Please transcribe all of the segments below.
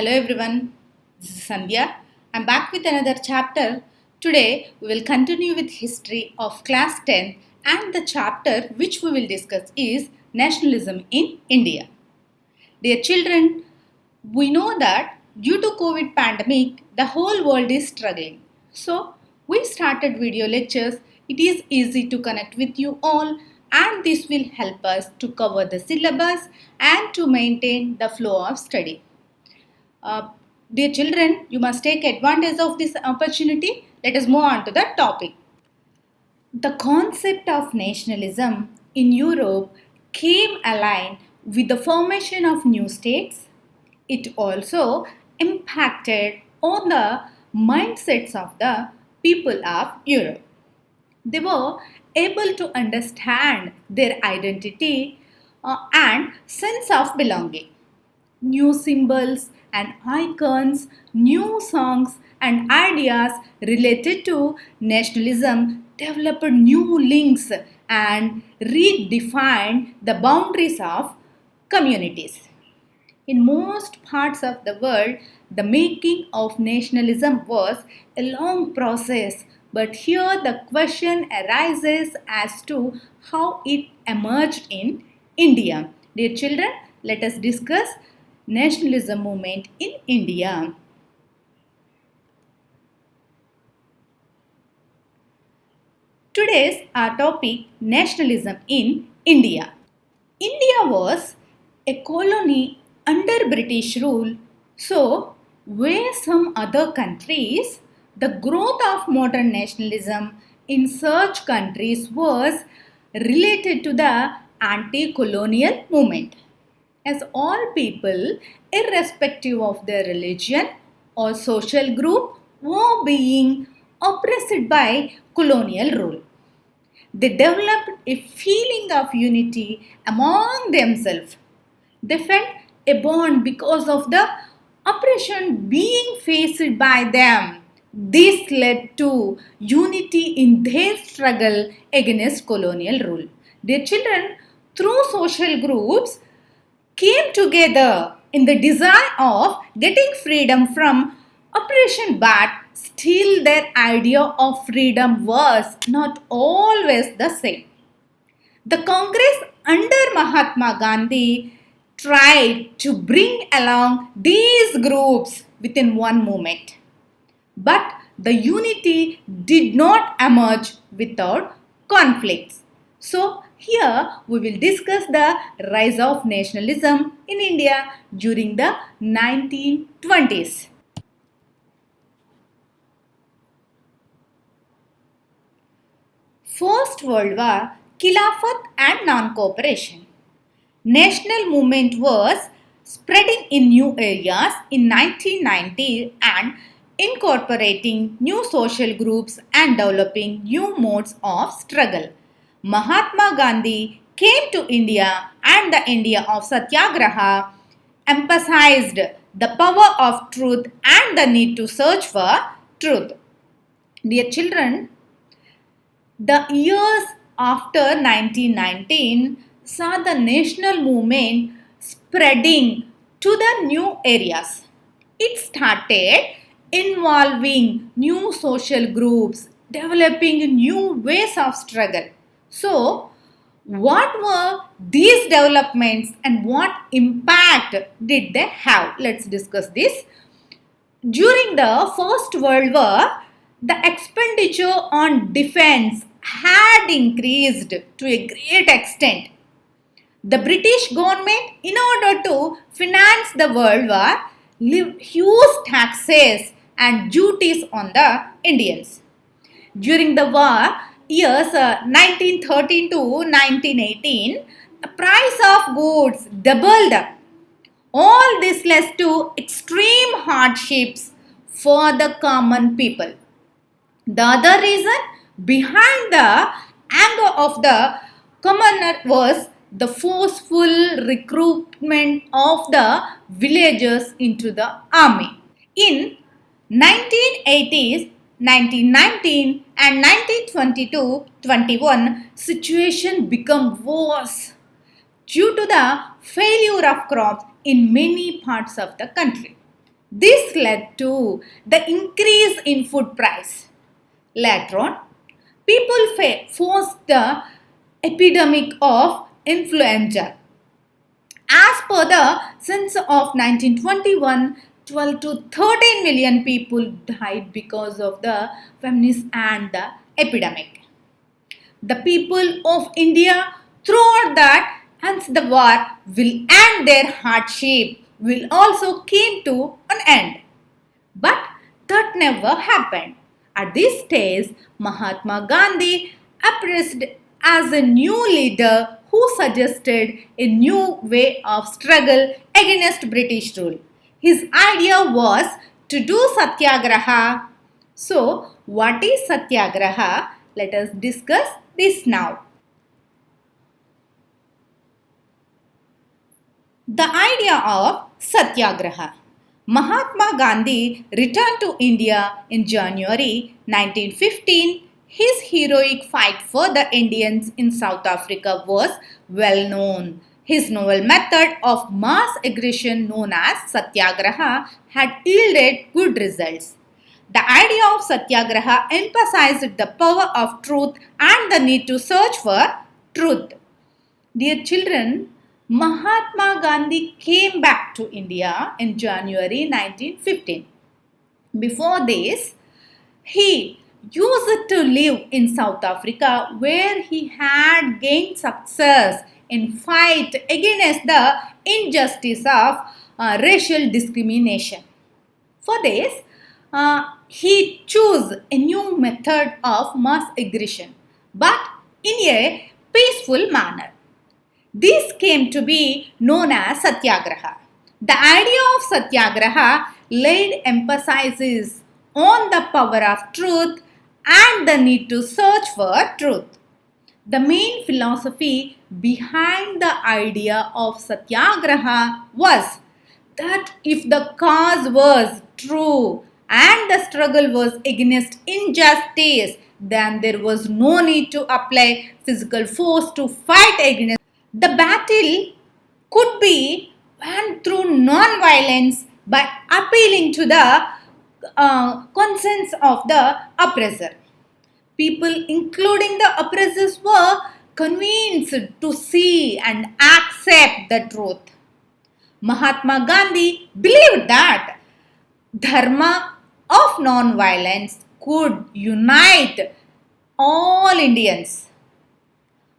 Hello everyone, this is Sandhya. I'm back with another chapter. Today we will continue with history of class 10 and the chapter which we will discuss is nationalism in India. Dear children, we know that due to COVID pandemic the whole world is struggling. So we started video lectures. It is easy to connect with you all and this will help us to cover the syllabus and to maintain the flow of study. Uh, Dear children, you must take advantage of this opportunity. Let us move on to the topic. The concept of nationalism in Europe came aligned with the formation of new states. It also impacted on the mindsets of the people of Europe. They were able to understand their identity and sense of belonging. New symbols and icons, new songs and ideas related to nationalism developed new links and redefined the boundaries of communities. In most parts of the world, the making of nationalism was a long process, but here the question arises as to how it emerged in India. Dear children, let us discuss nationalism movement in India. Today's our topic nationalism in India. India was a colony under British rule, so where some other countries, the growth of modern nationalism in such countries was related to the anti-colonial movement. As all people, irrespective of their religion or social group, were being oppressed by colonial rule. They developed a feeling of unity among themselves. They felt a bond because of the oppression being faced by them. This led to unity in their struggle against colonial rule. Their children, through social groups, came together in the desire of getting freedom from oppression, but still their idea of freedom was not always the same. The Congress under Mahatma Gandhi tried to bring along these groups within one movement, but the unity did not emerge without conflicts. So, here we will discuss the rise of nationalism in India during the 1920s. First World War, Khilafat and non-cooperation. National movement was spreading in new areas in 1990 and incorporating new social groups and developing new modes of struggle. Mahatma Gandhi came to India and the India of Satyagraha emphasized the power of truth and the need to search for truth. Dear children, the years after 1919 saw the national movement spreading to the new areas. It started involving new social groups, developing new ways of struggle. So, what were these developments and what impact did they have? Let's discuss this. During the First World War, the expenditure on defense had increased to a great extent. The British government, in order to finance the World War, levied huge taxes and duties on the Indians. During the war, years 1913 to 1918, the price of goods doubled. All this led to extreme hardships for the common people. The other reason behind the anger of the commoner was the forceful recruitment of the villagers into the army. In 1980s, 1919 and 1922-21, situation became worse due to the failure of crops in many parts of the country. This led to the increase in food price. Later on, people forced the epidemic of influenza. As per the census of 1921, 12 to 13 million people died because of the famine and the epidemic. The people of India throughout that hence the war will end their hardship will also came to an end. But that never happened. At this stage, Mahatma Gandhi appeared as a new leader who suggested a new way of struggle against British rule. His idea was to do satyagraha. So, what is satyagraha? Let us discuss this now. The idea of Satyagraha. Mahatma Gandhi returned to India in January 1915. His heroic fight for the Indians in South Africa was well known. His novel method of mass aggression known as Satyagraha had yielded good results. The idea of Satyagraha emphasized the power of truth and the need to search for truth. Dear children, Mahatma Gandhi came back to India in January 1915. Before this, he used to live in South Africa where he had gained success in fight against the injustice of racial discrimination. For this, he chose a new method of mass aggression, but in a peaceful manner. This came to be known as Satyagraha. The idea of Satyagraha laid emphasis on the power of truth and the need to search for truth. The main philosophy behind the idea of Satyagraha was that if the cause was true and the struggle was against injustice, then there was no need to apply physical force to fight against. The battle could be won through non-violence by appealing to the conscience of the oppressor. People, including the oppressors, were convinced to see and accept the truth. Mahatma Gandhi believed that dharma of non-violence could unite all Indians.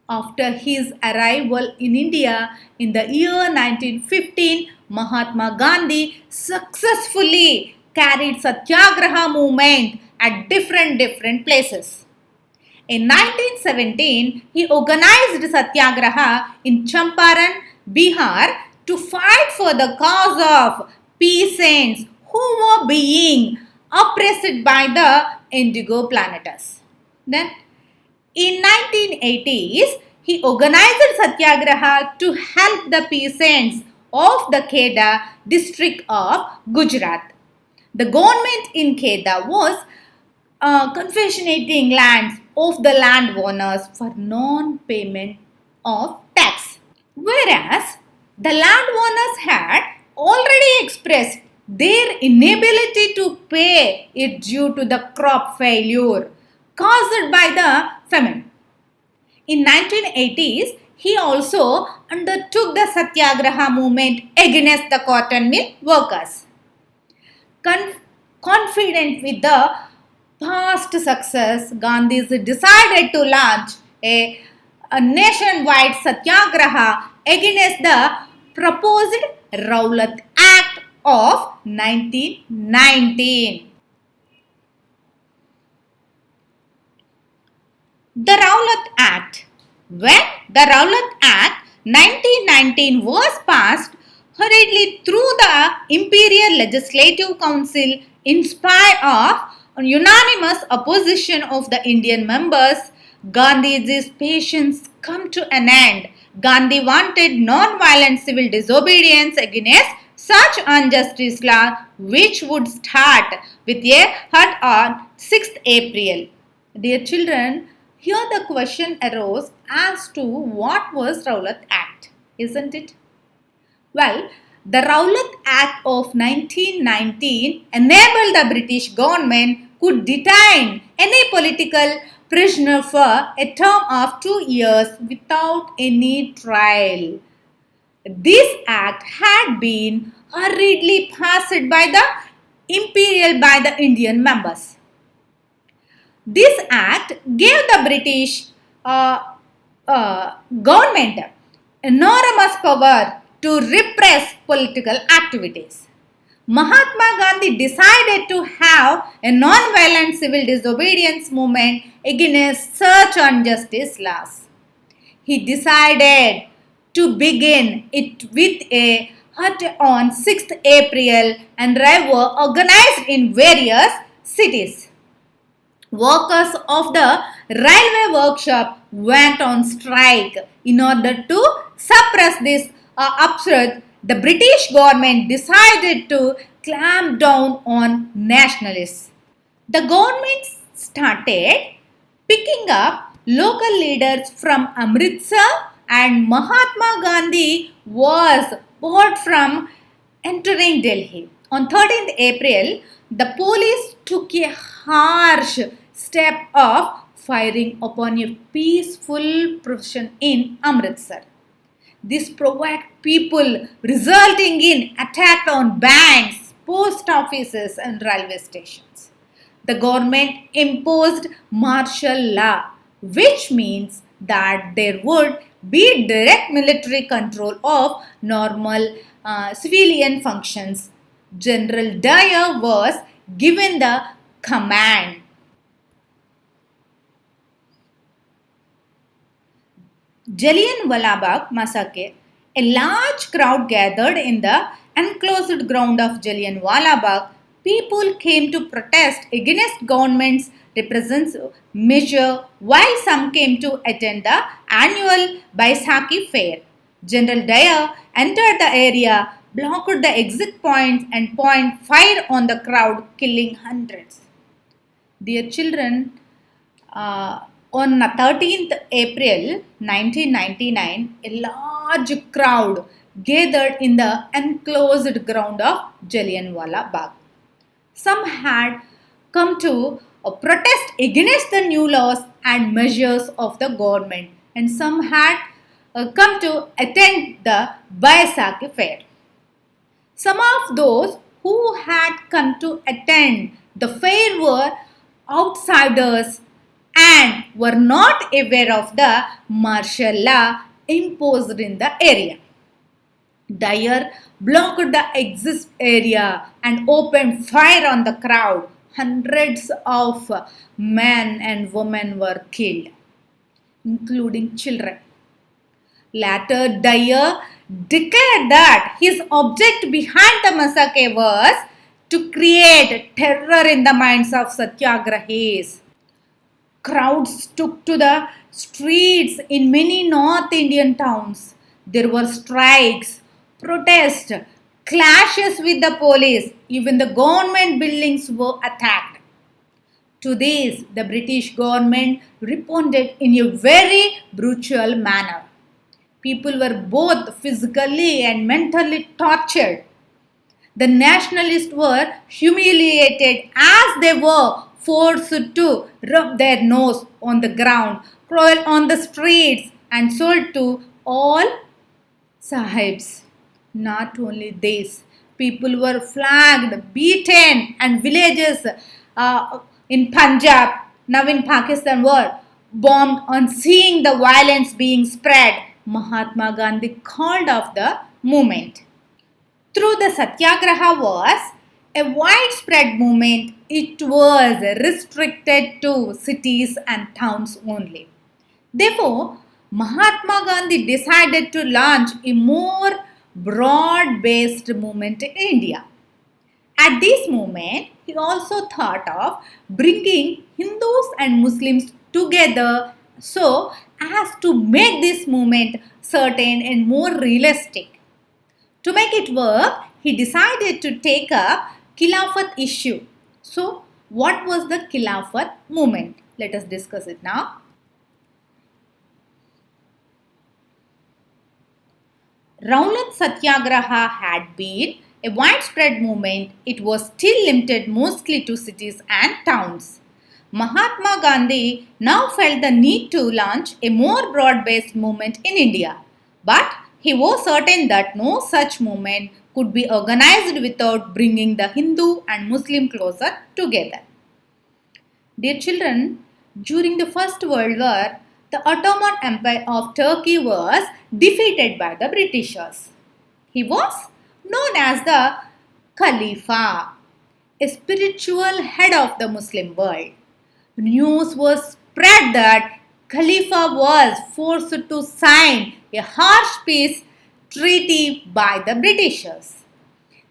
After his arrival in India in the year 1915, Mahatma Gandhi successfully carried Satyagraha movement at different places. In 1917, he organized Satyagraha in Champaran, Bihar to fight for the cause of peasants who were being oppressed by the indigo planetas. Then in 1980s, he organized Satyagraha to help the peasants of the Kheda district of Gujarat. The government in Kheda was confiscating lands of the landowners for non-payment of tax. Whereas the landowners had already expressed their inability to pay it due to the crop failure caused by the famine. In 1980s, he also undertook the Satyagraha movement against the cotton mill workers. Confident with the past success, Gandhi decided to launch a nationwide Satyagraha against the proposed Rowlatt Act of 1919. The Rowlatt Act. When the Rowlatt Act 1919 was passed hurriedly through the Imperial Legislative Council in spite of unanimous opposition of the Indian members, Gandhi's patience come to an end. Gandhi wanted non-violent civil disobedience against such unjust law which would start with a hut on 6th April. Dear children, here the question arose as to what was Rowlatt Act, isn't it? Well, The Rowlatt Act of 1919 enabled the British government could detain any political prisoner for a term of 2 years without any trial. This act had been hurriedly passed by the Indian members. This act gave the British government enormous power to repress political activities. Mahatma Gandhi decided to have a non-violent civil disobedience movement against such unjustice laws. He decided to begin it with a hut on 6th April and rave were organized in various cities. Workers of the railway workshop went on strike. In order to suppress this upsurge, the British government decided to clamp down on nationalists. The government started picking up local leaders from Amritsar, and Mahatma Gandhi was barred from entering Delhi. On 13th April, the police took a harsh step of firing upon a peaceful procession in Amritsar. This provoked people, resulting in attack on banks, post offices, and railway stations. The government imposed martial law, which means that there would be direct military control of normal civilian functions. General Dyer was given the command. Jallianwala Bagh massacre. A large crowd gathered in the enclosed ground of Jallianwala Bagh. People came to protest against government's repressive measure, while some came to attend the annual Baisakhi fair. General Dyer entered the area, blocked the exit points, and pointed fire on the crowd, killing hundreds. Dear children, on 13th April 1999, a large crowd gathered in the enclosed ground of Jallianwala Bagh. Some had come to protest against the new laws and measures of the government, and some had come to attend the Baisakhi fair. Some of those who had come to attend the fair were outsiders and were not aware of the martial law imposed in the area. Dyer blocked the exit area and opened fire on the crowd. Hundreds of men and women were killed, including children. Later, Dyer declared that his object behind the massacre was to create terror in the minds of satyagrahis. Crowds took to the streets in many North Indian towns. There were strikes, protests, clashes with the police. Even the government buildings were attacked. To this, the British government responded in a very brutal manner. People were both physically and mentally tortured. The nationalists were humiliated as they were forced to rub their nose on the ground, crawl on the streets, and sold to all sahibs. Not only this, people were flogged, beaten, and villages in Punjab, now in Pakistan, were bombed. On seeing the violence being spread, Mahatma Gandhi called off the movement. Through the Satyagraha was a widespread movement, it was restricted to cities and towns only. Therefore, Mahatma Gandhi decided to launch a more broad-based movement in India. At this moment, he also thought of bringing Hindus and Muslims together so as to make this movement certain and more realistic. To make it work, he decided to take up Khilafat issue. So, what was the Khilafat movement? Let us discuss it now. Rowlatt Satyagraha had been a widespread movement. It was still limited mostly to cities and towns. Mahatma Gandhi now felt the need to launch a more broad-based movement in India. But he was certain that no such movement could be organized without bringing the Hindu and Muslim closer together. Dear children, during the First World War, the Ottoman Empire of Turkey was defeated by the Britishers. He was known as the Khalifa, a spiritual head of the Muslim world. News was spread that Khalifa was forced to sign a harsh peace treaty by the Britishers.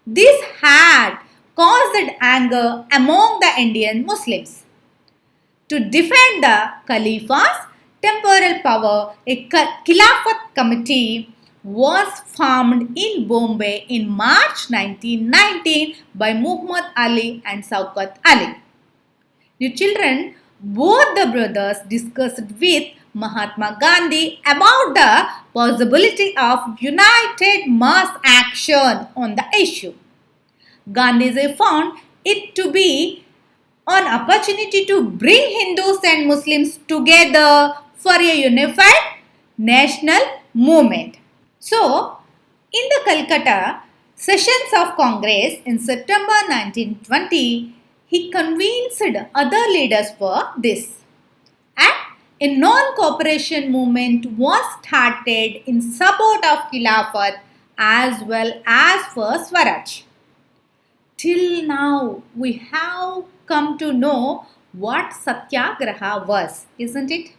This had caused anger among the Indian Muslims. To defend the Khalifa's temporal power, a Khilafat committee was formed in Bombay in March 1919 by Muhammad Ali and Shaukat Ali. The children, both the brothers discussed with Mahatma Gandhi about the possibility of united mass action on the issue. Gandhiji found it to be an opportunity to bring Hindus and Muslims together for a unified national movement. So, in the Calcutta sessions of Congress in September 1920, he convinced other leaders for this. And a non-cooperation movement was started in support of Khilafat as well as for Swaraj. Till now, we have come to know what Satyagraha was, isn't it?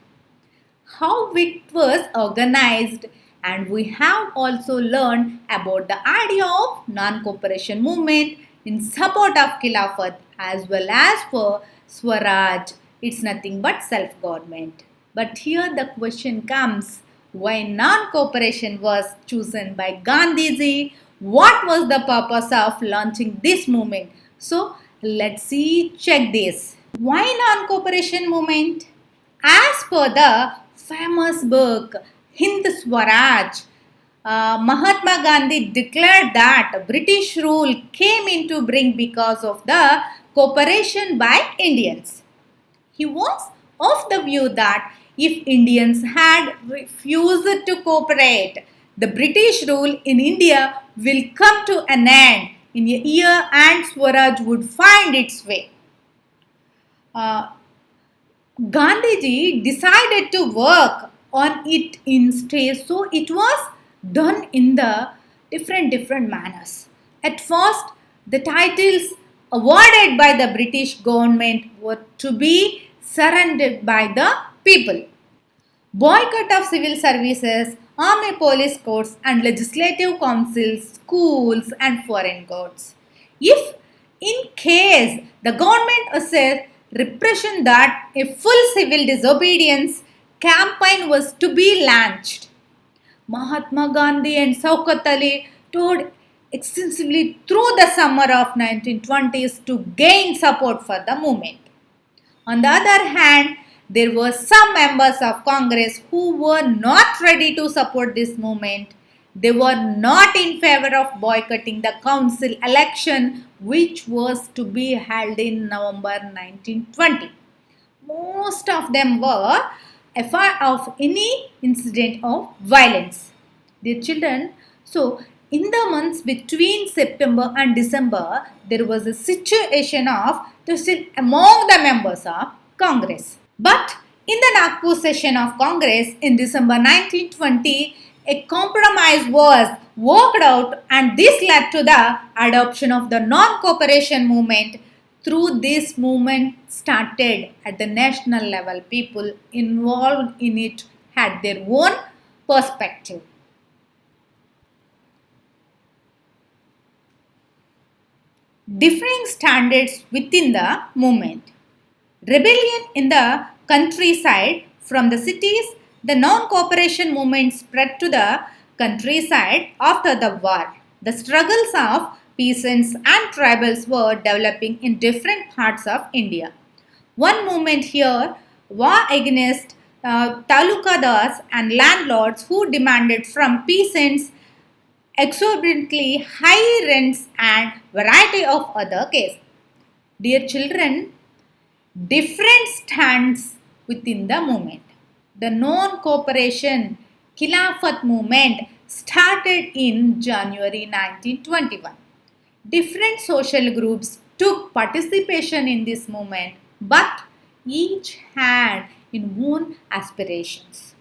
How it was organized, and we have also learned about the idea of non-cooperation movement in support of Khilafat as well as for Swaraj. It's nothing but self-government. But here the question comes, why non-cooperation was chosen by Gandhiji? What was the purpose of launching this movement? So let's see, check this. Why non-cooperation movement? As per the famous book Hind Swaraj, Mahatma Gandhi declared that British rule came into being because of the cooperation by Indians. He was of the view that if Indians had refused to cooperate, the British rule in India will come to an end in a year and Swaraj would find its way. Gandhiji decided to work on it in stages, so it was done in the different manners. At first, the titles awarded by the British government were to be surrendered by the people. Boycott of civil services, army police courts and legislative councils, schools and foreign courts. If in case the government assessed repression that a full civil disobedience campaign was to be launched. Mahatma Gandhi and Shaukat Ali toured extensively through the summer of 1920s to gain support for the movement. On the other hand, there were some members of Congress who were not ready to support this movement. They were not in favor of boycotting the council election which was to be held in November 1920. Most of them were afraid of any incident of violence. Dear children, so in the months between September and December, there was a situation of tension among the members of Congress. But in the Nagpur session of Congress in December 1920, a compromise was worked out and this led to the adoption of the non-cooperation movement. Through this movement started at the national level, people involved in it had their own perspective. Differing standards within the movement. Rebellion in the countryside from the cities, the non-cooperation movement spread to the countryside after the war. The struggles of peasants and tribals were developing in different parts of India. One movement here war against talukadas and landlords who demanded from peasants exorbitantly high rents and variety of other cases. Dear children, different stands within the movement. The non-cooperation Khilafat movement started in January 1921. Different social groups took participation in this movement, but each had its own aspirations.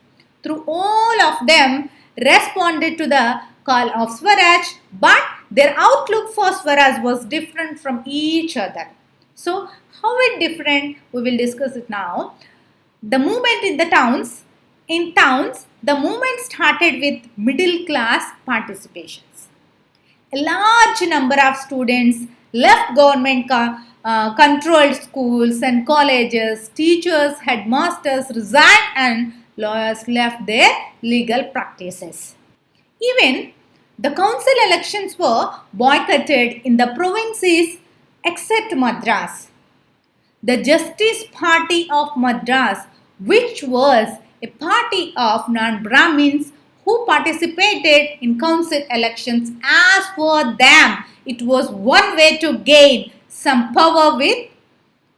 Through all of them responded to the call of Swaraj, but their outlook for Swaraj was different from each other. So, how it different? We will discuss it now. The movement in the towns. In towns, the movement started with middle class participations. A large number of students left government controlled schools and colleges. Teachers, headmasters resigned and lawyers left their legal practices. Even the council elections were boycotted in the provinces except Madras. The Justice Party of Madras, which was a party of non-Brahmins who participated in council elections, as for them it was one way to gain some power with,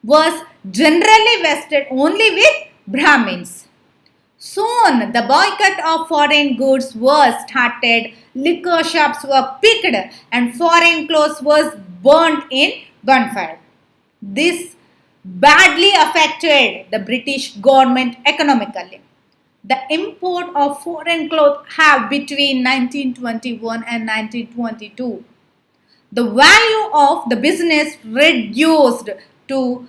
was generally vested only with Brahmins. Soon the boycott of foreign goods was started, liquor shops were picked and foreign clothes was burnt in gunfire. This badly affected the British government economically. The import of foreign clothes have between 1921 and 1922. The value of the business reduced to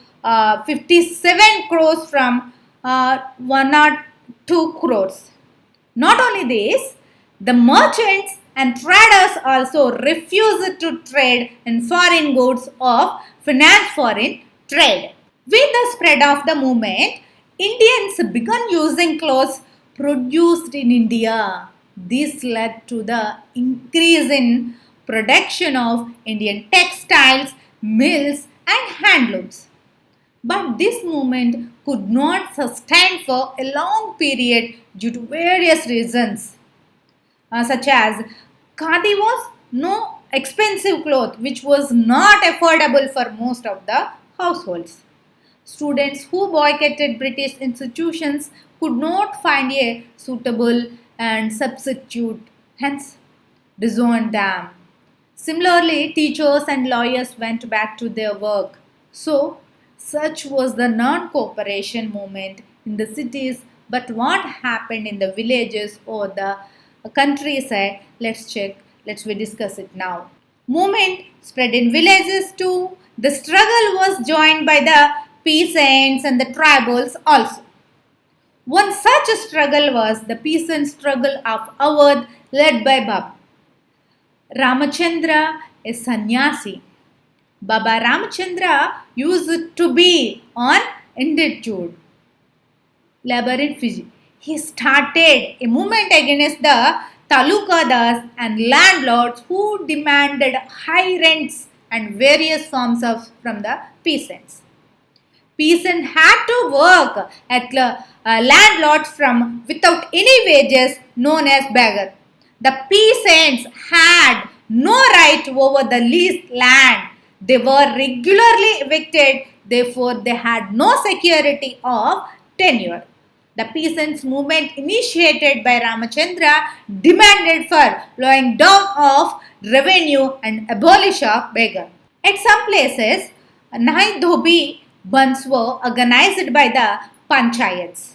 57 crores from 102 crores. Not only this, the merchants and traders also refused to trade in foreign goods of finance foreign trade. With the spread of the movement, Indians began using clothes produced in India. This led to the increase in production of Indian textiles, mills, and handlooms. But this movement could not sustain for a long period due to various reasons, such as khadi was no expensive cloth which was not affordable for most of the households. Students who boycotted British institutions could not find a suitable and substitute, hence disowned them. Similarly, teachers and lawyers went back to their work. So, such was the non-cooperation movement in the cities. But what happened in the villages or the countryside? Let's check. Let's we discuss it now. Movement spread in villages too. The struggle was joined by the peasants and the tribals also. One such struggle was the peasant struggle of Awadh led by Baba Ramachandra, a sannyasi. Baba Ramachandra used to be on indentured labor in Fiji. He started a movement against the talukadas and landlords who demanded high rents and various forms of from the peasants. Peasants had to work at landlords from without any wages known as beggar. The peasants had no right over the leased land. They were regularly evicted, therefore they had no security of tenure. The peasants movement initiated by Ramachandra demanded for lowering down of revenue and abolish of beggar. At some places, Nai Dhobi bunds were organized by the panchayats.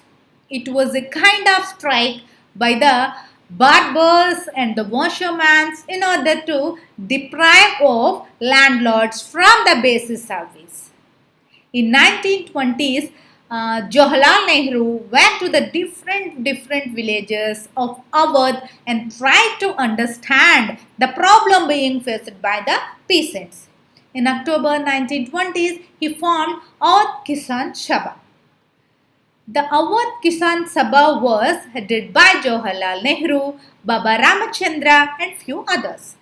It was a kind of strike by the barbers and the washermen in order to deprive of landlords from the basic service. In 1920s, Jawaharlal Nehru went to the different villages of Awadh and tried to understand the problem being faced by the peasants. In October 1920s, he formed Awadh Kisan Sabha. The Awadh Kisan Sabha was headed by Jawaharlal Nehru, Baba Ramachandra and few others.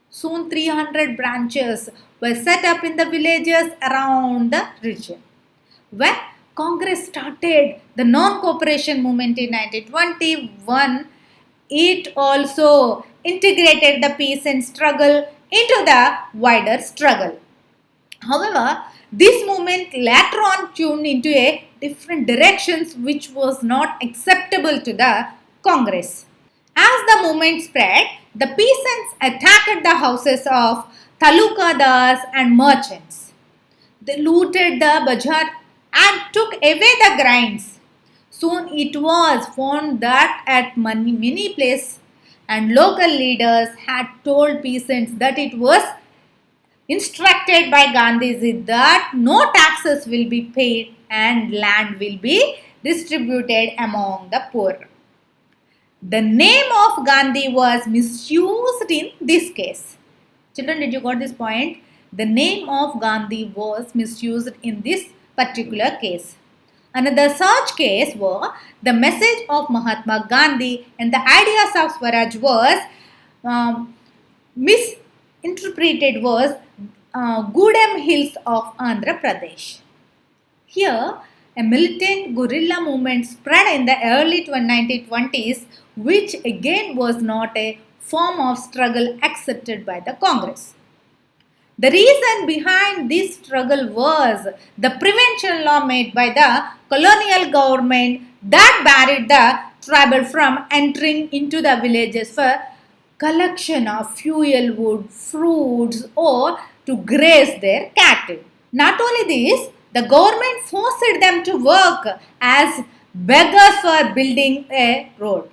Soon 300 branches were set up in the villages around the region. When Congress started the non-cooperation movement in 1921, it also integrated the peasant struggle into the wider struggle. However, this movement later on tuned into a different directions which was not acceptable to the Congress. As the movement spread, the peasants attacked the houses of talukadas and merchants. They looted the bazaar and took away the grains. Soon it was found that at many places and local leaders had told peasants that it was instructed by Gandhiji that no taxes will be paid and land will be distributed among the poor. The name of Gandhi was misused in this case. Children, did you got this point? The name of Gandhi was misused in this particular case. Another such case was the message of Mahatma Gandhi and the ideas of Swaraj was misinterpreted was Gudem Hills of Andhra Pradesh. Here, a militant guerrilla movement spread in the early 1920s, which again was not a form of struggle accepted by the Congress. The reason behind this struggle was the prevention law made by the colonial government that barred the tribal from entering into the villages for collection of fuel wood, fruits or to graze their cattle. Not only this, the government forced them to work as beggars for building a road.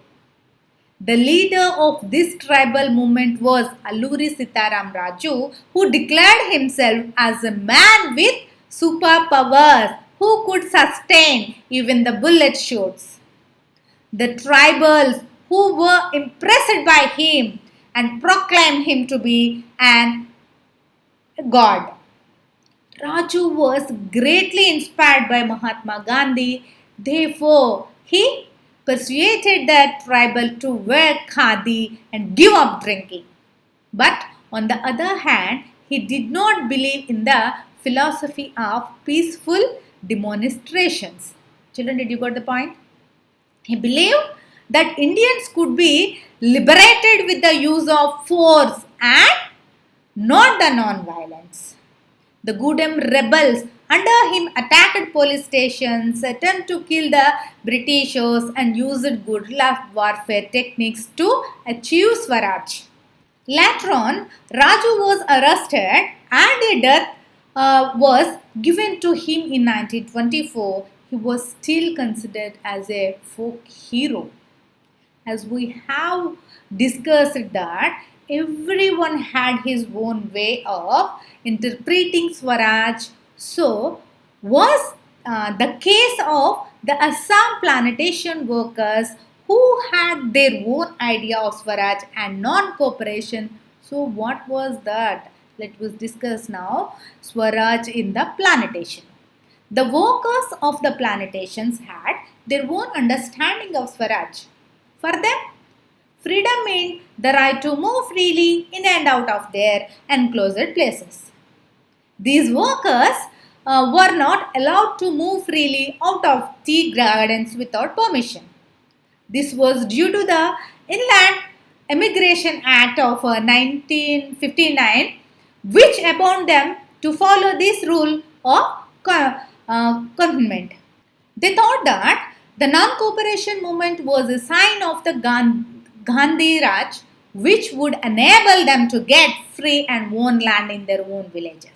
The leader of this tribal movement was Alluri Sitaram Raju, who declared himself as a man with superpowers who could sustain even the bullet shots. The tribals who were impressed by him and proclaimed him to be an god. Raju was greatly inspired by Mahatma Gandhi, therefore, he persuaded the tribal to wear khadi and give up drinking. But on the other hand, he did not believe in the philosophy of peaceful demonstrations. Children, did you got the point? He believed that Indians could be liberated with the use of force and not the non-violence. The Gudem rebels under him attacked police stations, attempted to kill the Britishers and used guerrilla warfare techniques to achieve Swaraj. Later on, Raju was arrested and a death was given to him in 1924. He was still considered as a folk hero. As we have discussed that everyone had his own way of interpreting Swaraj. So, was the case of the Assam plantation workers who had their own idea of Swaraj and non-cooperation. So, what was that? Let us discuss now Swaraj in the plantation. The workers of the plantations had their own understanding of Swaraj. For them, freedom meant the right to move freely in and out of their enclosed places. These workers were not allowed to move freely out of tea gardens without permission. This was due to the Inland Immigration Act of 1959, which bound them to follow this rule of confinement. They thought that the non-cooperation movement was a sign of the Gandhi Raj, which would enable them to get free and own land in their own villages.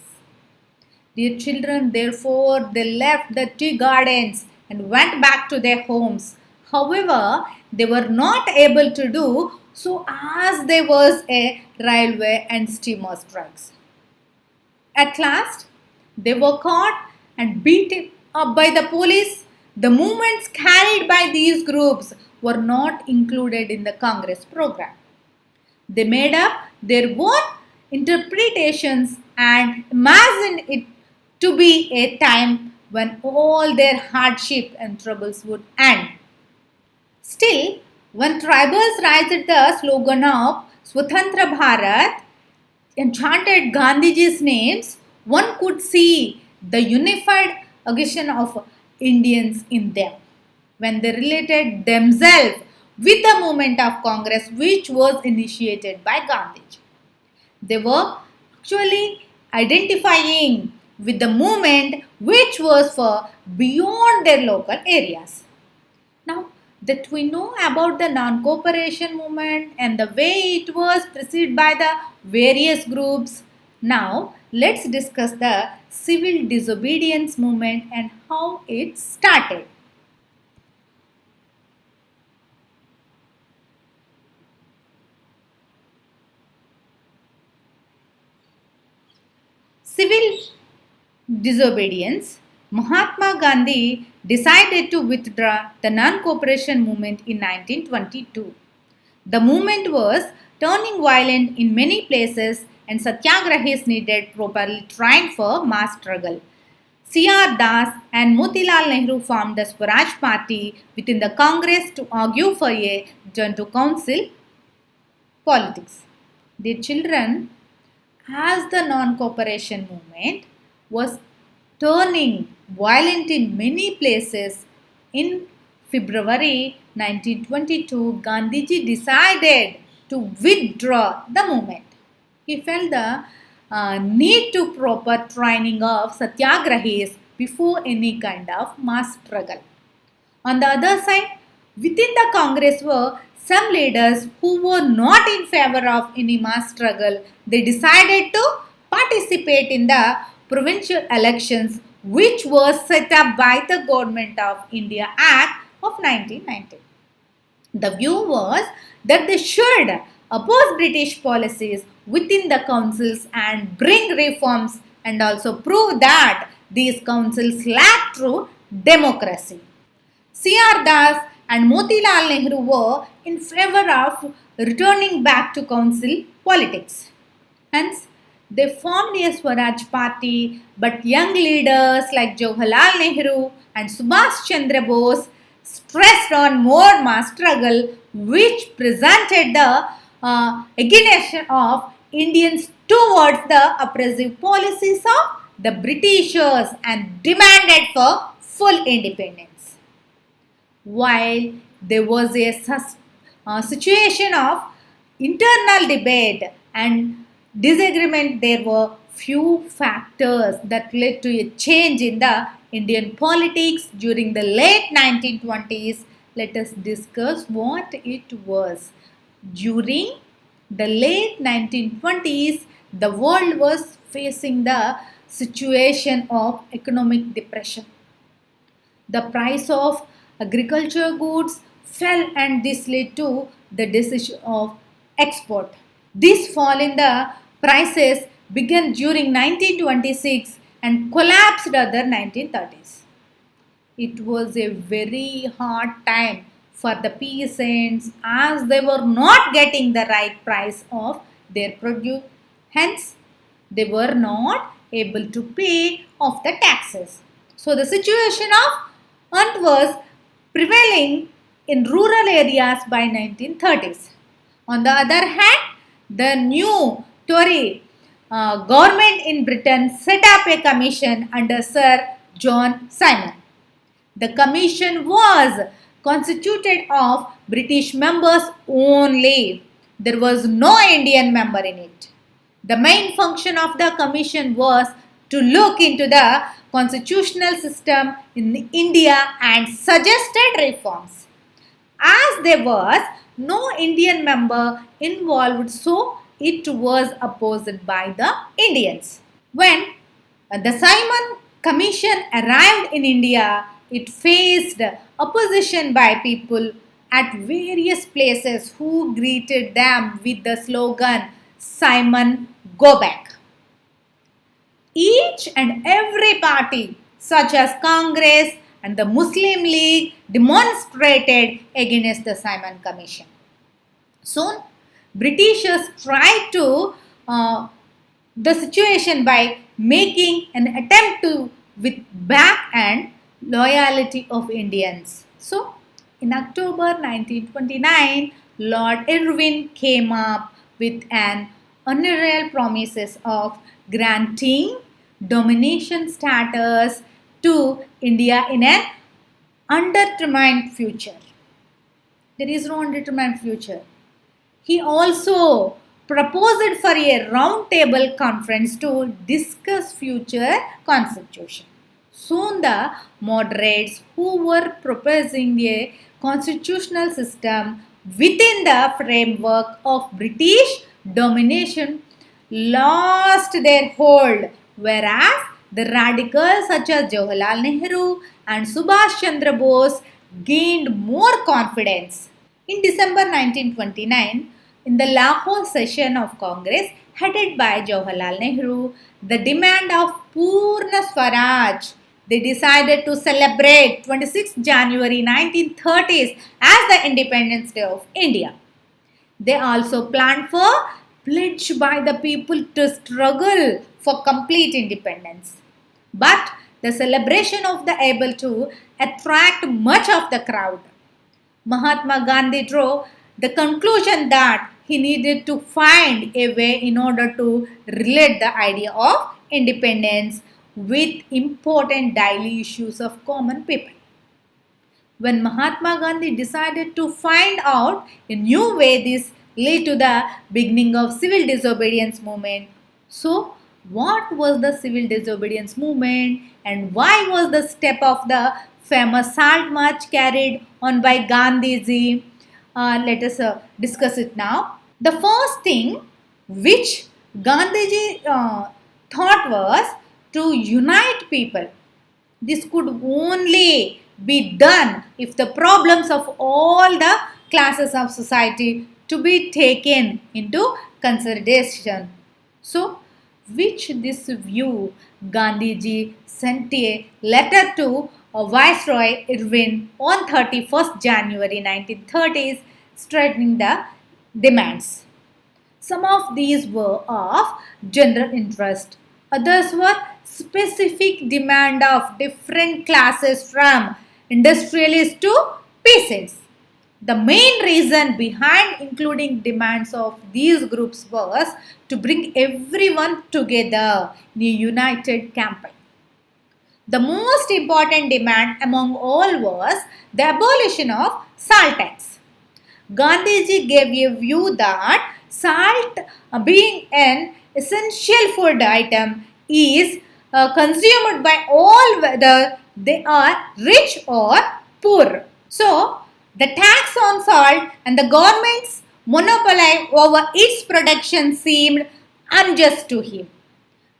Dear children, therefore, they left the tea gardens and went back to their homes. However, they were not able to do so as there was a railway and steamer strikes. At last, they were caught and beaten up by the police. The movements carried by these groups were not included in the Congress program. They made up their own interpretations and imagined it to be a time when all their hardship and troubles would end. Still, when tribals raised the slogan of Swatantra Bharat and chanted Gandhiji's names, one could see the unified aggression of Indians in them. When they related themselves with the movement of Congress which was initiated by Gandhiji. They were actually identifying with the movement which was for beyond their local areas. Now that we know about the non-cooperation movement and the way it was preceded by the various groups, now let's discuss the civil disobedience movement and how it started. Civil disobedience, Mahatma Gandhi decided to withdraw the non-cooperation movement in 1922. The movement was turning violent in many places and satyagrahis needed properly trained for mass struggle. C.R. Das and Motilal Nehru formed the Swaraj Party within the Congress to argue for a return to council politics. Their children, as the non-cooperation movement was turning violent in many places, in February 1922, Gandhiji decided to withdraw the movement. He felt the need to proper training of satyagrahis before any kind of mass struggle. On the other side, within the Congress were some leaders who were not in favor of any mass struggle. They decided to participate in the provincial elections which was set up by the Government of India Act of 1990. The view was that they should oppose British policies within the councils and bring reforms and also prove that these councils lacked true democracy. C.R. Das and Motilal Nehru were in favor of returning back to council politics. Hence, they formed a Swaraj Party, but young leaders like Jawaharlal Nehru and Subhash Chandra Bose stressed on more mass struggle, which presented the aggression of Indians towards the oppressive policies of the Britishers and demanded for full independence. While there was a situation of internal debate and disagreement, there were few factors that led to a change in the Indian politics during the late 1920s. Let us discuss what it was. During the late 1920s, the world was facing the situation of economic depression. The price of agriculture goods fell and this led to the decision of export. This fall in the prices began during 1926 and collapsed other 1930s. It was a very hard time for the peasants as they were not getting the right price of their produce. Hence, they were not able to pay off the taxes. So, the situation of want was prevailing in rural areas by 1930s. On the other hand, the new Tory government in Britain set up a commission under Sir John Simon. The commission was constituted of British members only. There was no Indian member in it. The main function of the commission was to look into the constitutional system in India and suggested reforms. As there was no Indian member involved, so it was opposed by the Indians. When the Simon Commission arrived in India, it faced opposition by people at various places who greeted them with the slogan, Simon, go back. Each and every party, such as Congress and the Muslim League, demonstrated against the Simon Commission. Soon, Britishers tried to the situation by making an attempt to with back and loyalty of Indians. So, in October 1929, Lord Irwin came up with an honorary promises of granting domination status to India in an undetermined future. There is no undetermined future. He also proposed for a round table conference to discuss future constitution. Soon the moderates who were proposing a constitutional system within the framework of British domination lost their hold, whereas the radicals such as Jawaharlal Nehru and Subhash Chandra Bose gained more confidence. In December 1929, in the Lahore session of Congress headed by Jawaharlal Nehru, the demand of Purna Swaraj, they decided to celebrate 26 January 1930s as the Independence Day of India. They also planned for pledge by the people to struggle for complete independence. But the celebration of the able to attract much of the crowd. Mahatma Gandhi drew the conclusion that he needed to find a way in order to relate the idea of independence with important daily issues of common people. When Mahatma Gandhi decided to find out a new way, this led to the beginning of civil disobedience movement. So, what was the civil disobedience movement and why was the step of the famous Salt March carried on by Gandhiji? Let us discuss it now. The first thing which Gandhiji thought was to unite people. This could only be done if the problems of all the classes of society to be taken into consideration. So, which this view Gandhiji sent a letter to Viceroy Irwin on 31st January 1930s straightening the demands. Some of these were of general interest, others were specific demand of different classes from industrialists to peasants. The main reason behind including demands of these groups was to bring everyone together in a united campaign. The most important demand among all was the abolition of salt tax. Gandhiji gave a view that salt, being an essential food item, is consumed by all whether they are rich or poor. So, the tax on salt and the government's monopoly over its production seemed unjust to him.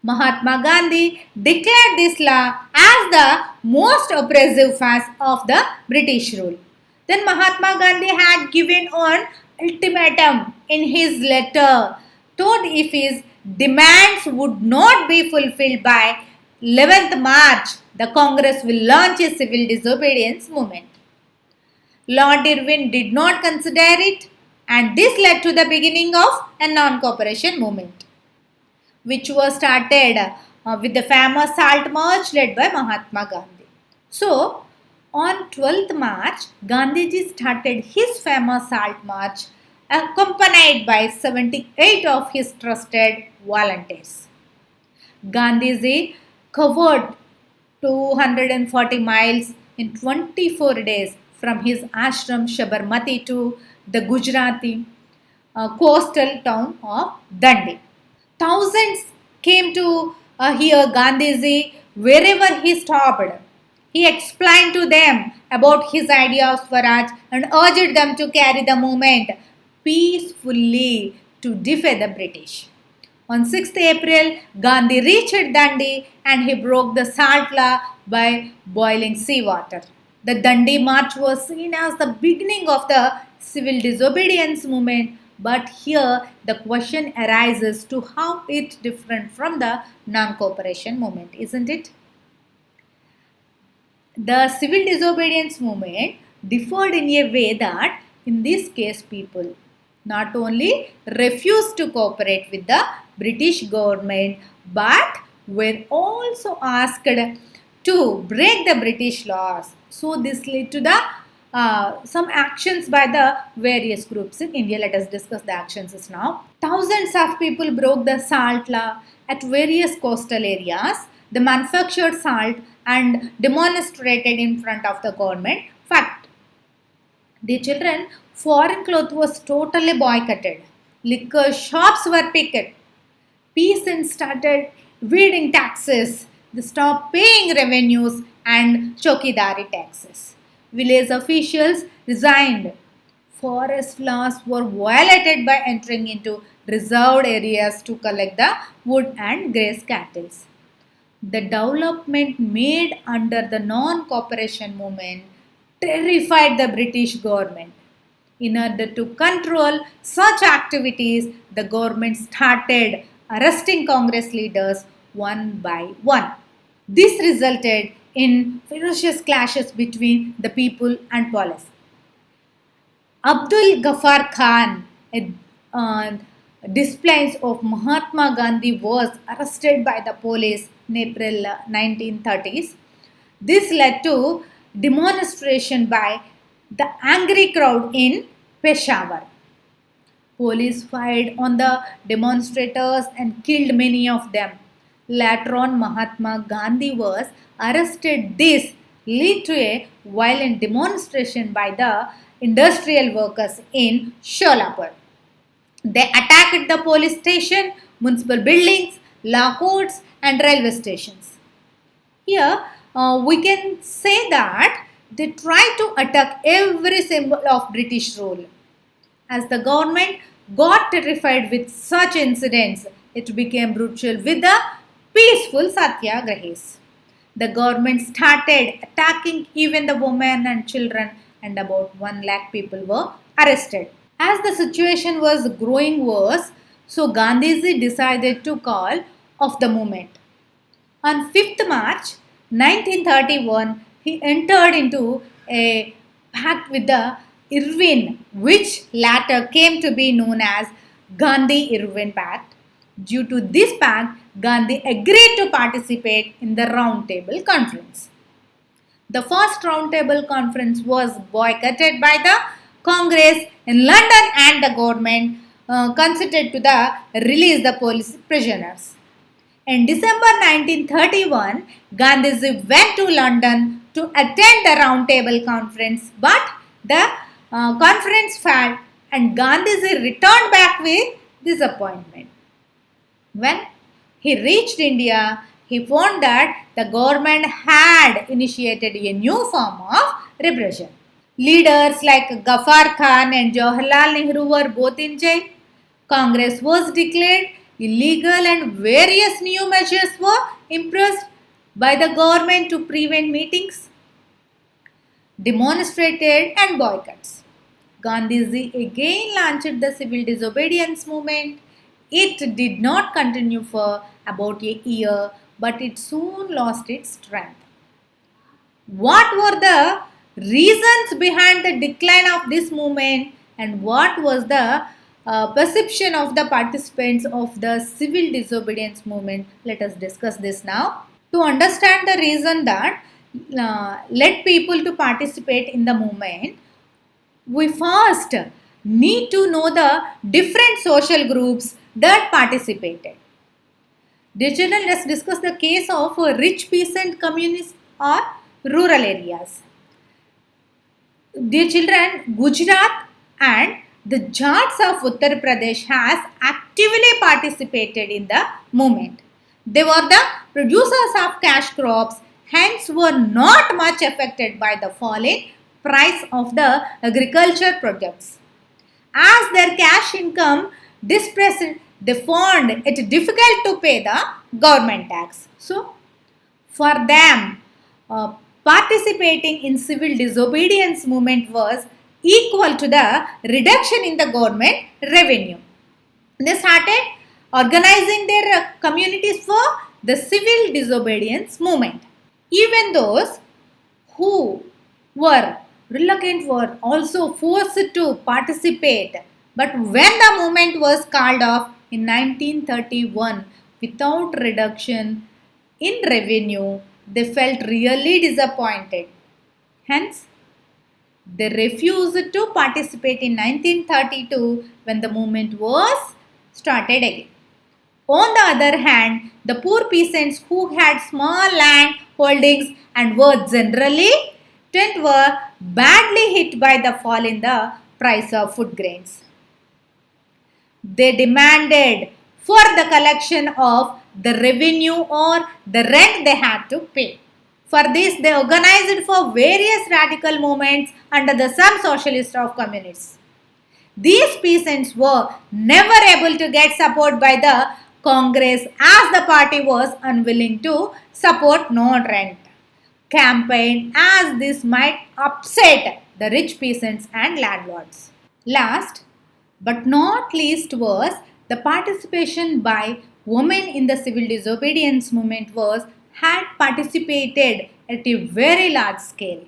Mahatma Gandhi declared this law as the most oppressive phase of the British rule. Then Mahatma Gandhi had given an ultimatum in his letter, told if his demands would not be fulfilled by 11th March, the Congress will launch a civil disobedience movement. Lord Irwin did not consider it, and this led to the beginning of a non-cooperation movement, which was started with the famous Salt March led by Mahatma Gandhi. So, on 12th March, Gandhiji started his famous Salt March accompanied by 78 of his trusted volunteers. Gandhiji covered 240 miles in 24 days from his ashram Sabarmati to the Gujarati coastal town of Dandi. Thousands came to hear Gandhiji wherever he stopped. He explained to them about his idea of Swaraj and urged them to carry the movement peacefully to defy the British. On 6th April, Gandhi reached Dandi and he broke the salt law by boiling seawater. The Dandi March was seen as the beginning of the civil disobedience movement, but here the question arises to how it different from the non-cooperation movement, isn't it? The civil disobedience movement differed in a way that in this case people not only refused to cooperate with the British government but were also asked to break the British laws. So this led to the some actions by the various groups in India. Let us discuss the actions now. Thousands of people broke the salt law at various coastal areas. They manufactured salt and demonstrated in front of the government. Fact, The children, foreign clothes was totally boycotted. Liquor shops were picked. Peasants started evading taxes. They stopped paying revenues and chokidari taxes. Village officials resigned. Forest laws were violated by entering into reserved areas to collect the wood and graze cattle. The development made under the non-cooperation movement terrified the British government. In order to control such activities, the government started arresting Congress leaders one by one. This resulted in ferocious clashes between the people and police. Abdul Ghaffar Khan, a disciple of Mahatma Gandhi, was arrested by the police in April 1930s. This led to demonstration by the angry crowd in Peshawar. Police fired on the demonstrators and killed many of them. Later on, Mahatma Gandhi was arrested. This led to a violent demonstration by the industrial workers in Sholapur. They attacked the police station, municipal buildings, law courts, and railway stations. Here, we can say that they tried to attack every symbol of British rule. As the government got terrified with such incidents, it became brutal with the peaceful satyagrahis. The government started attacking even the women and children, and about 1 lakh people were arrested. As the situation was growing worse, so Gandhiji decided to call off the movement. On 5th March 1931, he entered into a pact with the Irwin, which later came to be known as Gandhi-Irwin Pact. Due to this pact, Gandhi agreed to participate in the Round Table Conference. The first Round Table Conference was boycotted by the Congress in London, and the government consented to release the police prisoners. In December 1931, Gandhiji went to London to attend the Round Table Conference, but the conference failed and Gandhiji returned back with disappointment. When he reached India, he found that the government had initiated a new form of repression. Leaders like Ghaffar Khan and Jawaharlal Nehru were both in jail. Congress was declared illegal and various new measures were imposed by the government to prevent meetings, demonstrated and boycotts. Gandhiji again launched the civil disobedience movement. It did not continue for about a year, but it soon lost its strength. What were the reasons behind the decline of this movement, and what was the perception of the participants of the civil disobedience movement? Let us discuss this now. To understand the reason that led people to participate in the movement, we first need to know the different social groups that participated. Dear children, let's discuss the case of rich peasant communities or rural areas. Dear children, Gujarat and the Jats of Uttar Pradesh has actively participated in the movement. They were the producers of cash crops, hence were not much affected by the falling price of the agriculture products. As their cash income dispersed, they found it difficult to pay the government tax. So, for them, participating in civil disobedience movement was equal to the reduction in the government revenue. They started organizing their communities for the civil disobedience movement. Even those who were reluctant were also forced to participate. But when the movement was called off in 1931 without reduction in revenue, they felt really disappointed. Hence, they refused to participate in 1932 when the movement was started again. On the other hand, the poor peasants who had small land holdings and were generally were badly hit by the fall in the price of food grains. They demanded for the collection of the revenue or the rent they had to pay. For this, they organized for various radical movements under the some socialist of communities. These peasants were never able to get support by the Congress as the party was unwilling to support no rent campaign as this might upset the rich peasants and landlords. Last but not least was the participation by women in the civil disobedience movement had participated at a very large scale.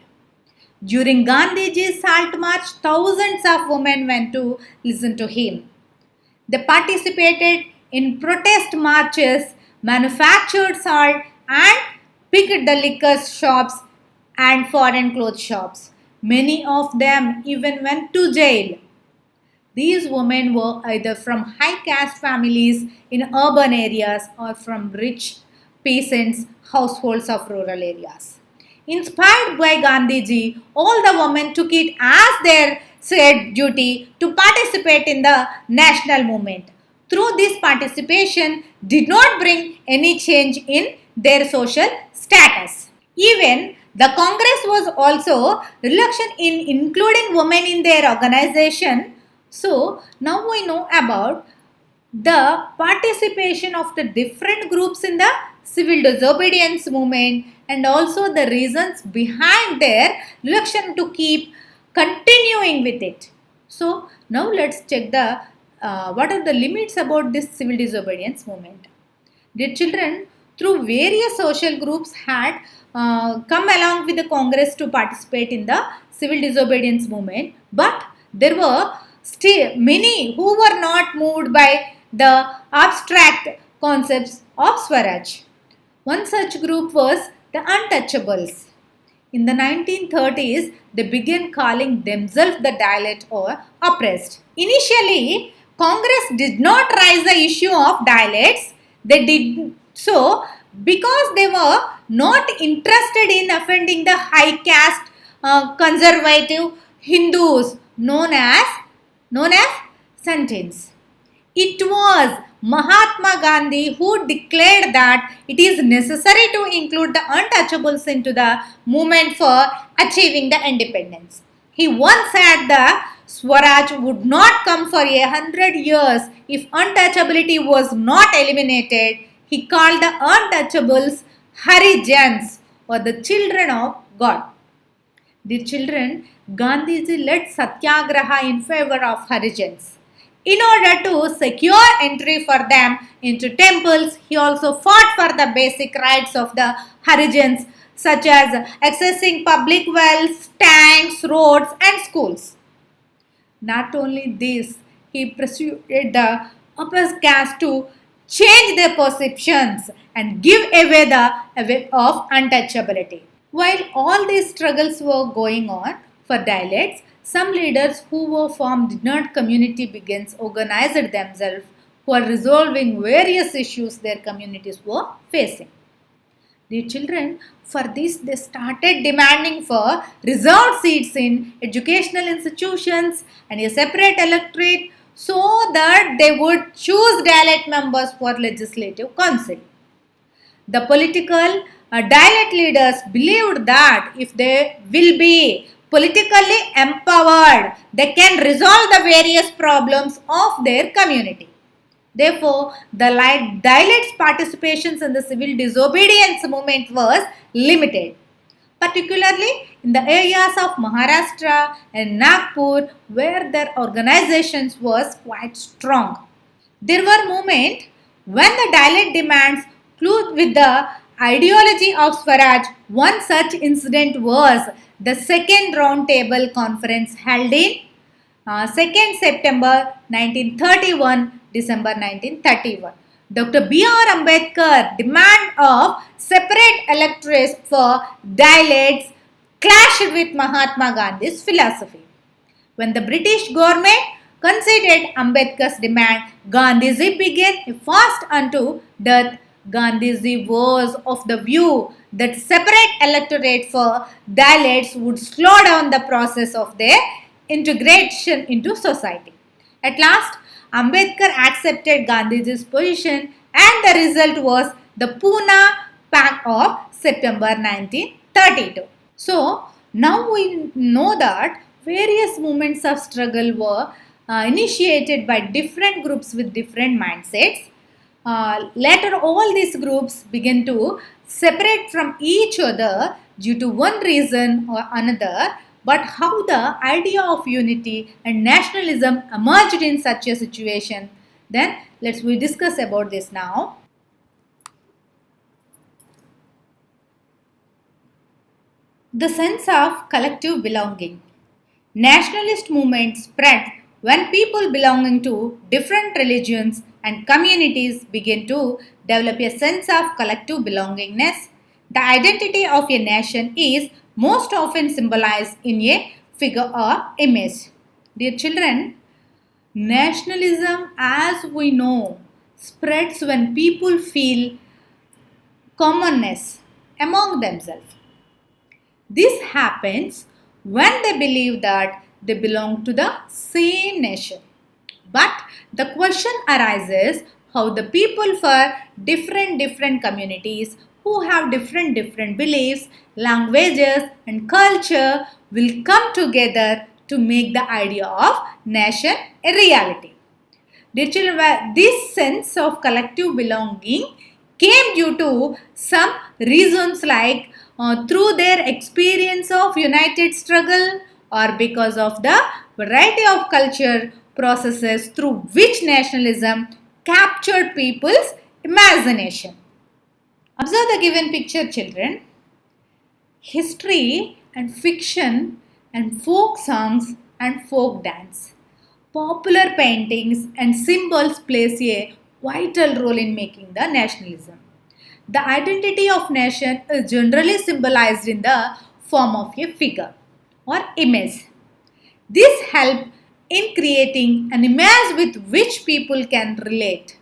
During Gandhiji's Salt March, thousands of women went to listen to him. They participated in protest marches, manufactured salt, and picked the liquor shops and foreign clothes shops. Many of them even went to jail. These women were either from high caste families in urban areas or from rich peasants' households of rural areas. Inspired by Gandhiji, all the women took it as their said duty to participate in the national movement. Through this participation, did not bring any change in their social status. Even the Congress was also reluctant in including women in their organization. So now we know about the participation of the different groups in the civil disobedience movement and also the reasons behind their reluctance to keep continuing with it. So now let's check the what are the limits about this civil disobedience movement. Dear children, through various social groups had come along with the Congress to participate in the civil disobedience movement, but there were still many who were not moved by the abstract concepts of Swaraj. One such group was the untouchables. In the 1930s, they began calling themselves the derelict or oppressed. Initially, Congress did not raise the issue of dialects. They did so because they were not interested in offending the high caste conservative Hindus known as Santins. It was Mahatma Gandhi who declared that it is necessary to include the untouchables into the movement for achieving the independence. He once said that Swaraj would not come for 100 years if untouchability was not eliminated. He called the untouchables Harijans or the children of God. The children, Gandhiji led Satyagraha in favor of Harijans. In order to secure entry for them into temples, he also fought for the basic rights of the Harijans, such as accessing public wells, tanks, roads, and schools. Not only this, he persuaded the upper caste to change their perceptions and give away the way of untouchability. While all these struggles were going on for dialects, some leaders who were formed not community begins organized themselves for resolving various issues their communities were facing. The children, for this, they started demanding for reserved seats in educational institutions and a separate electorate so that they would choose dialect members for legislative council. The political dialect leaders believed that if they will be politically empowered, they can resolve the various problems of their community. Therefore, the dialect's participations in the civil disobedience movement was limited, particularly in the areas of Maharashtra and Nagpur where their organizations was quite strong. There were moments when the dialect demands clothed with the ideology of Swaraj. One such incident was the second roundtable conference held in 2nd September 1931, December 1931. Dr. B.R. Ambedkar demand of separate electorates for dialects clashed with Mahatma Gandhi's philosophy. When the British government conceded Ambedkar's demand, Gandhiji began a fast unto death. Gandhiji was of the view that separate electorate for Dalits would slow down the process of their integration into society. At last, Ambedkar accepted Gandhiji's position and the result was the Pune Pact of September 1932. So, now we know that various movements of struggle were initiated by different groups with different mindsets. Later, all these groups began to separate from each other due to one reason or another. But how the idea of unity and nationalism emerged in such a situation, then we discuss about this now. The sense of collective belonging. Nationalist movements spread when people belonging to different religions and communities begin to develop a sense of collective belongingness. The identity of a nation is most often symbolized in a figure or image. Dear children, nationalism, as we know, spreads when people feel commonness among themselves. This happens when they believe that they belong to the same nation. But the question arises how the people for different communities who have different beliefs, languages and culture will come together to make the idea of nation a reality. Dear children, this sense of collective belonging came due to some reasons like through their experience of united struggle or because of the variety of culture processes through which nationalism captured people's imagination. Observe the given picture, children. History and fiction and folk songs and folk dance, popular paintings and symbols plays a vital role in making the nationalism. The identity of nation is generally symbolized in the form of a figure or image. This helps in creating an image with which people can relate.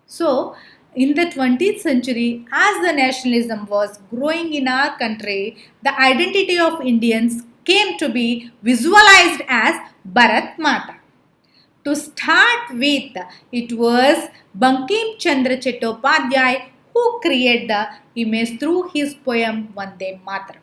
So, in the 20th century, as the nationalism was growing in our country, the identity of Indians came to be visualized as Bharat Mata. To start with, it was Bankim Chandra Chattopadhyay who created the image through his poem Vande Mataram.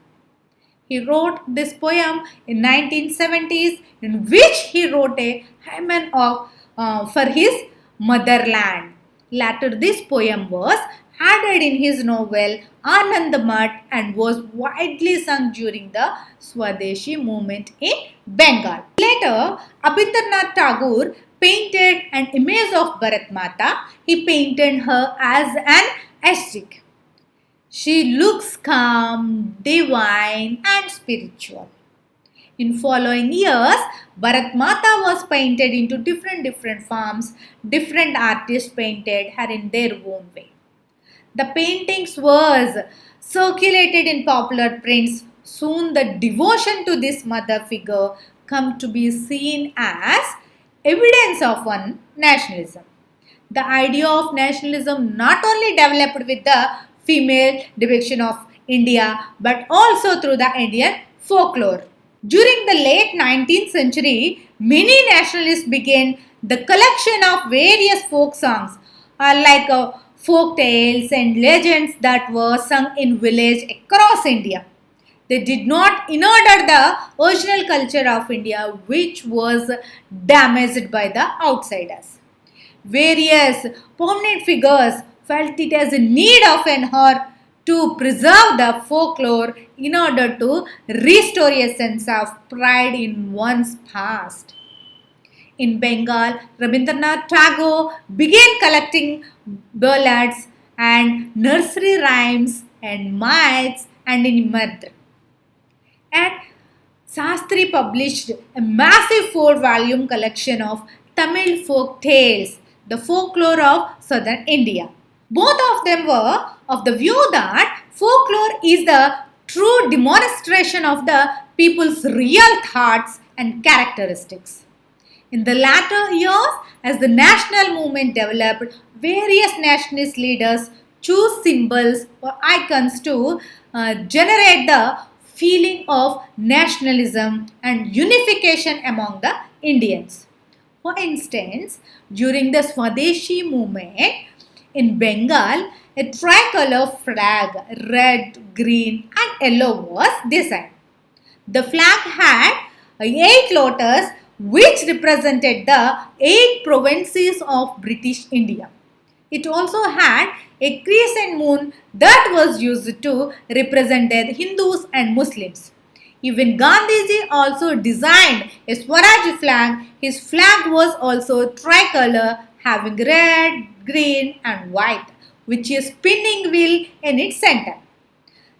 He wrote this poem in 1970s in which he wrote a hymn for his motherland. Later this poem was added in his novel Anand Math and was widely sung during the Swadeshi movement in Bengal. Later, Abhindranath Tagore painted an image of Bharat Mata. He painted her as an ascetic. She looks calm, divine and spiritual. In following years, Bharat Mata was painted into different forms. Different artists painted her in their own way. The paintings was circulated in popular prints. Soon the devotion to this mother figure come to be seen as evidence of one nationalism. The idea of nationalism not only developed with the female depiction of India but also through the Indian folklore. During the late 19th century, many nationalists began the collection of various folk songs like folk tales and legends that were sung in villages across India. They did not in order the original culture of India which was damaged by the outsiders. Various prominent figures felt it as a need of an hour to preserve the folklore in order to restore a sense of pride in one's past. In Bengal, Rabindranath Tagore began collecting ballads and nursery rhymes and myths and in Madhya. And Sastri published a massive 4-volume collection of Tamil folk tales, the folklore of southern India. Both of them were of the view that folklore is the true demonstration of the people's real thoughts and characteristics. In the latter years, as the national movement developed, various nationalist leaders chose symbols or icons to generate the feeling of nationalism and unification among the Indians. For instance, during the Swadeshi movement in Bengal, a tricolor flag, red, green, and yellow, was designed. The flag had 8 lotus, which represented the 8 provinces of British India. It also had a crescent moon that was used to represent the Hindus and Muslims. Even Gandhiji also designed a Swaraj flag. His flag was also tricolor, having red, green, and white, which is spinning wheel in its center.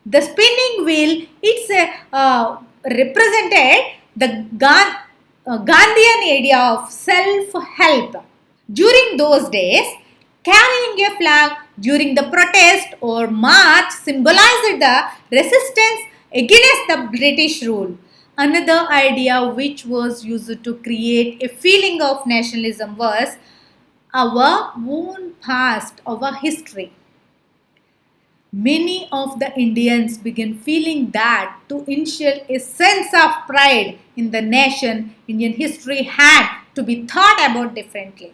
The spinning wheel, represented the Gandhian idea of self-help. During those days, carrying a flag during the protest or march symbolized the resistance against the British rule. Another idea which was used to create a feeling of nationalism was our own past, our history. Many of the Indians began feeling that to instill a sense of pride in the nation, Indian history had to be thought about differently.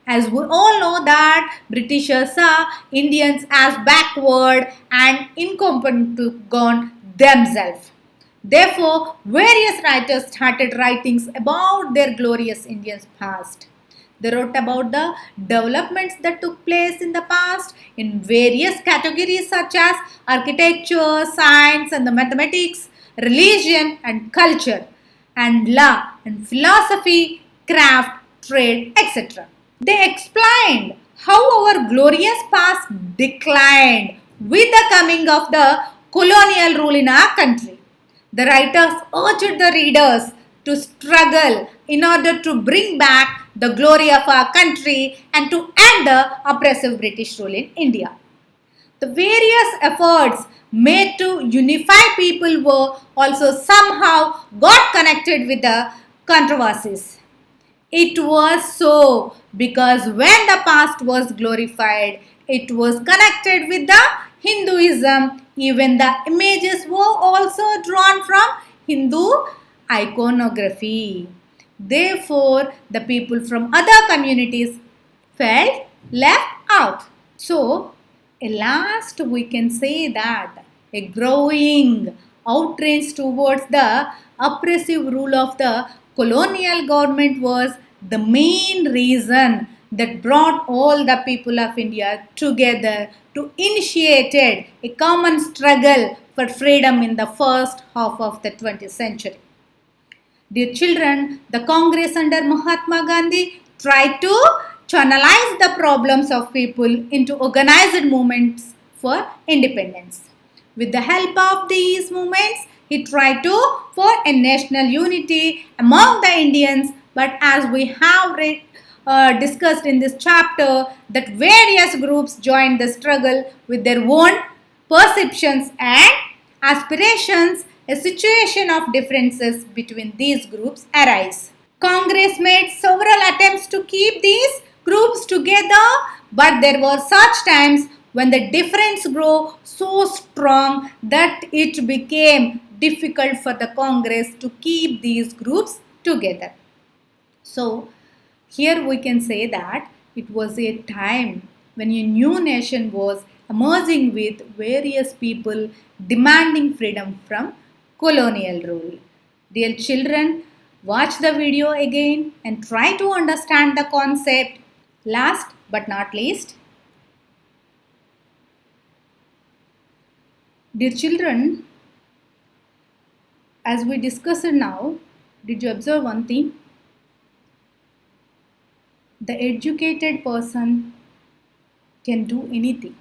As we all know that Britishers saw Indians as backward and incompetent to govern themselves. Therefore, various writers started writings about their glorious Indian past. They wrote about the developments that took place in the past in various categories such as architecture, science and the mathematics, religion and culture, and law and philosophy, craft, trade, etc. They explained how our glorious past declined with the coming of the colonial rule in our country. The writers urged the readers to struggle in order to bring back the glory of our country and to end the oppressive British rule in India. The various efforts made to unify people were also somehow got connected with the controversies. It was so because when the past was glorified, it was connected with the Hinduism. Even the images were also drawn from Hindu iconography. Therefore, the people from other communities felt left out. So, at last we can say that a growing outrage towards the oppressive rule of the colonial government was the main reason that brought all the people of India together to initiate a common struggle for freedom in the first half of the 20th century. Dear children, the Congress under Mahatma Gandhi tried to channelize the problems of people into organized movements for independence. With the help of these movements, he tried to for a national unity among the Indians. But as we have discussed in this chapter, that various groups joined the struggle with their own perceptions and aspirations. A situation of differences between these groups arise. Congress made several attempts to keep these groups together, but there were such times when the difference grew so strong that it became difficult for the Congress to keep these groups together. So, here we can say that it was a time when a new nation was emerging with various people demanding freedom from colonial rule. Dear children, watch the video again and try to understand the concept. Last but not least, dear children, as we discussed now, did you observe one thing? The educated person can do anything.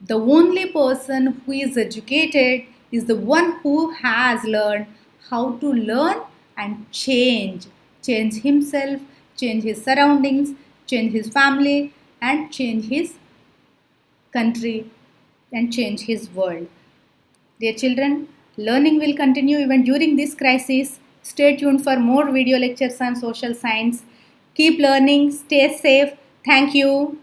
The only person who is educated is the one who has learned how to learn and change himself, change his surroundings, change his family, and change his country, and change his world. Dear children, learning will continue even during this crisis. Stay tuned for more video lectures on social science. Keep learning, stay safe. Thank you.